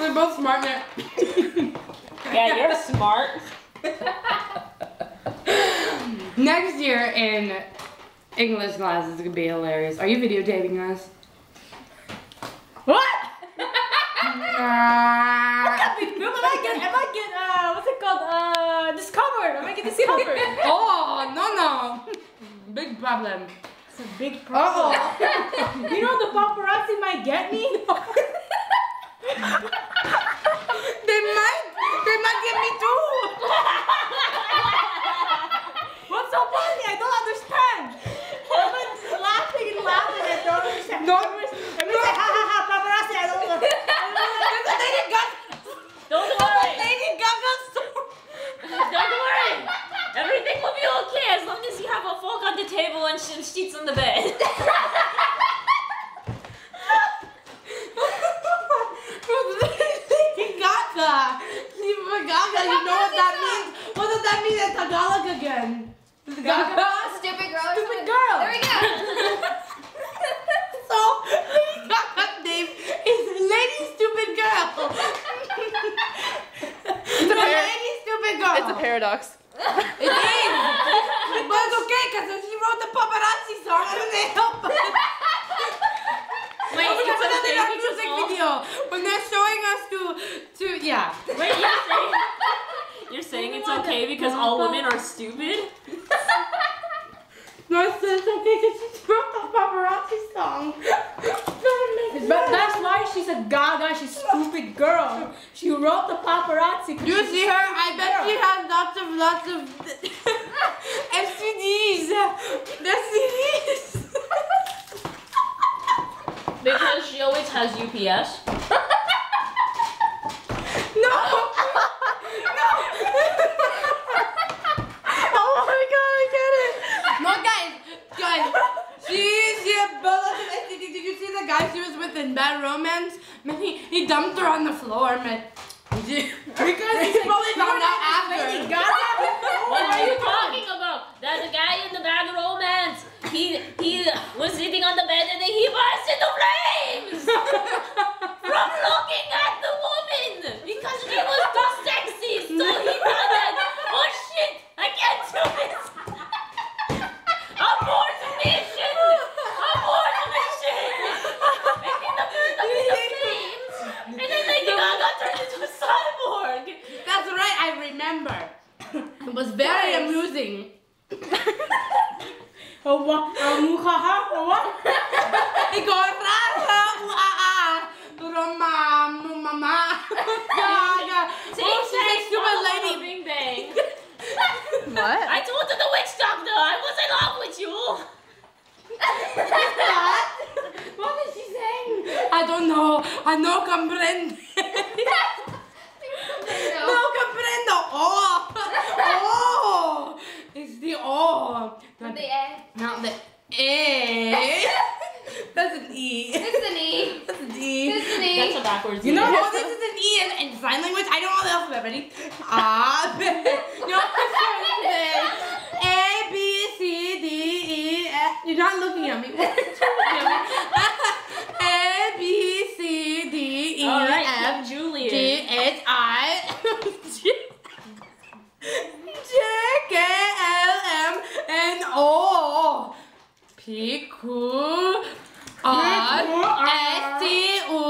We're both smart now. Yeah, you're smart. Next year in English class is gonna be hilarious. Are you videotaping us? What? What's it called? Discovered. Am I getting discovered? Oh, no. Big problem. It's a big problem. You know the paparazzi might get me? They might get me too. What's so funny? I don't understand. Everyone's laughing and laughing. I don't understand. No. Everyone's like, ha ha ha, paparazzi. I don't know. There's a Lady Gaga. Don't worry. Lady Gaga song. Don't worry. Everything will be okay as long as you have a fork on the table and sheets on the bed. Lady Gaga. Lady Gaga. You know what that means? What does that mean in Tagalog again? Gaga? Stupid girl. or Stupid something. girl. There we go. So, Lady Gaga's name is Lady Stupid Girl. It's a Lady Stupid Girl. It's a paradox. It is. But it's okay, because she wrote the paparazzi song and they help us. Wait, We it's put it in our okay music because video when they're showing us to yeah. Wait, you're saying it's okay because all women are stupid? No, it's okay because she wrote the paparazzi song. But that's why she's a gaga, she's a stupid girl. She wrote the paparazzi. Do you see her? I bet she has lots of STDs. The CDs. Because she always has UPS. No. Oh my god, I get it. No, guys. She had lots of STDs. Did you see the guy she was with in Bad Romance? Man, he dumped her on the floor, man. Because he probably found out after. What are you talking about? That's the guy in the Bad Romance. He was sitting on the bed and then he burst into flames from looking at the woman because she was too sexy. So he thought that, oh shit, I can't do this. Abort mission! Abort mission! And then the bird up in the flames. And then Lady Gaga turned into a cyborg. That's right, I remember. It was very amusing. What? Ikaw rasa mama. Oh, she's a stupid lady. Bing bang. What? I told you the witch doctor. I was in love with you. What? What is she saying? I don't know. I no comprende. No comprendo. Oh. It's the O. With the A. Not the A. That's an E. It's an E. That's an E. It's an E. That's a backwards. You know, this is an E in sign language. I know all the alphabet. Ready? No, A, B, C, D, E, F. You're not looking at me. A, B, C, D, E, All right, F, Julian. G, H, I, J, K, L, M, N, O, P, Q, R, S, T, U,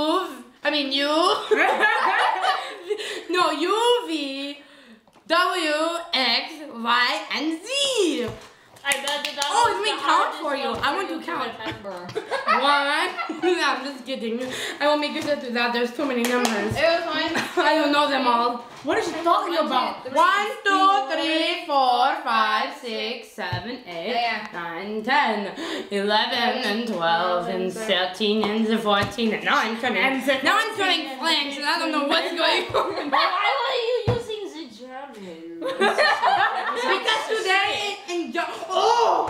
I mean U. No, U, V, W, X, Y, and Z. I bet that Oh, was let me the count hardest for you. one I want you to count. remember. 1. No, I'm just kidding. I won't make you sit through that. There's too many numbers. It was fine. I don't know them all. What is she talking about? 1, 2, 3, 4, 5, 6, 7, 8, Yeah. 9, 10, 11, and 12, and 13, and 14, and now I'm turning flanks, and I don't know what's going on. Why were you using the German? Because today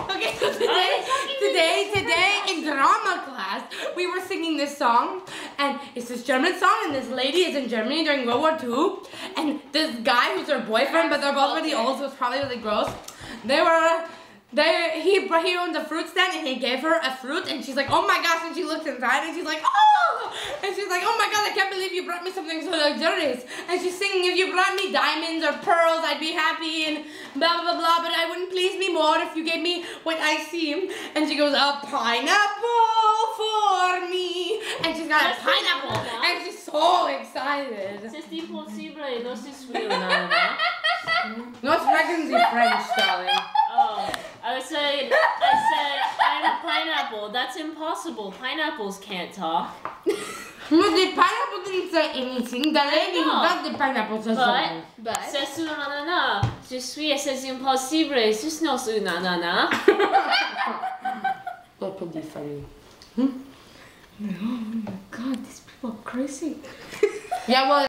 okay, so today in drama class, we were singing this song, and it's this German song, and this lady is in Germany during World War II, and this guy who's her boyfriend, but they're both really old, so it's probably really gross. They were he owned a fruit stand and he gave her a fruit and she's like, oh my gosh, and she looks inside and she's like, oh, and she's like, oh my god, I can't believe you brought me something so luxurious. And she's singing, if you brought me diamonds or pearls, I'd be happy and blah blah blah, but I wouldn't please me more if you gave me what I see. And she goes, a pineapple for me, and she's got a pineapple and she's so excited. C'est impossible, no se suit, nada. No speaking the French, darling. Oh, I said, I'm a pineapple. That's impossible. Pineapples can't talk. No, the pineapple didn't say anything. The lady who got the pineapple said something. But C'est su nanana. Je suis, c'est impossible. C'est no su nanana. That could be funny. Oh my god, these people are crazy. Yeah, well.